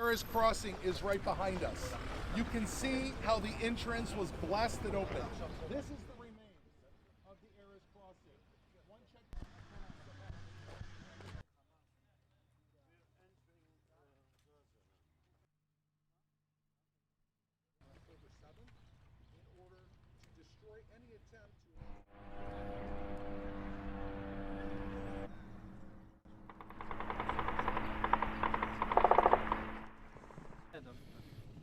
Erez crossing is right behind us. You can see how the entrance was blasted open. This is the remains of the Erez crossing. One check. October 7th in order to destroy any attempt to.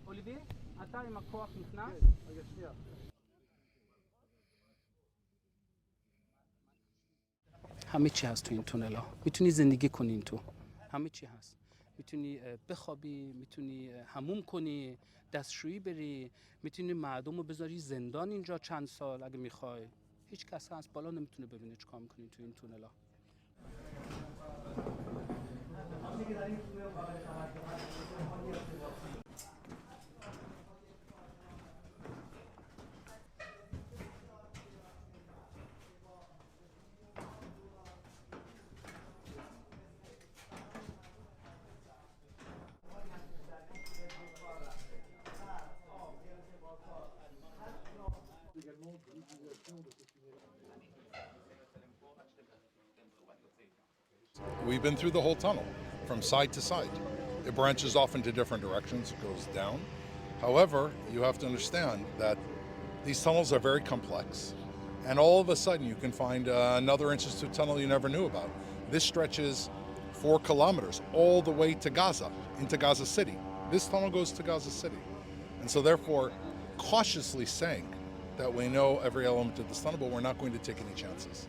אוליביה, אתה עם הכוח נכנס? רגע, שנייה. همه چی هست تو این تونل ها. میتونی زندگی کنی این تو. همه چی هست. میتونی بخوابی، میتونی حموم کنی، دستشویی بری، میتونی مردم رو بذاری زندان اینجا چند سال اگه میخوای. هیچ کس هست بالا نمیتونه ببینه چیکار میکنی تو این تونل ها. We've been through the whole tunnel from side to side. It branches off into different directions, it goes down. However, you have to understand that these tunnels are very complex. And all of a sudden, you can find another entrance to a tunnel you never knew about. This stretches 4 kilometers all the way to Gaza, into Gaza City. This tunnel goes to Gaza City. And so, therefore, cautiously saying that we know every element of this tunnel, but we're not going to take any chances.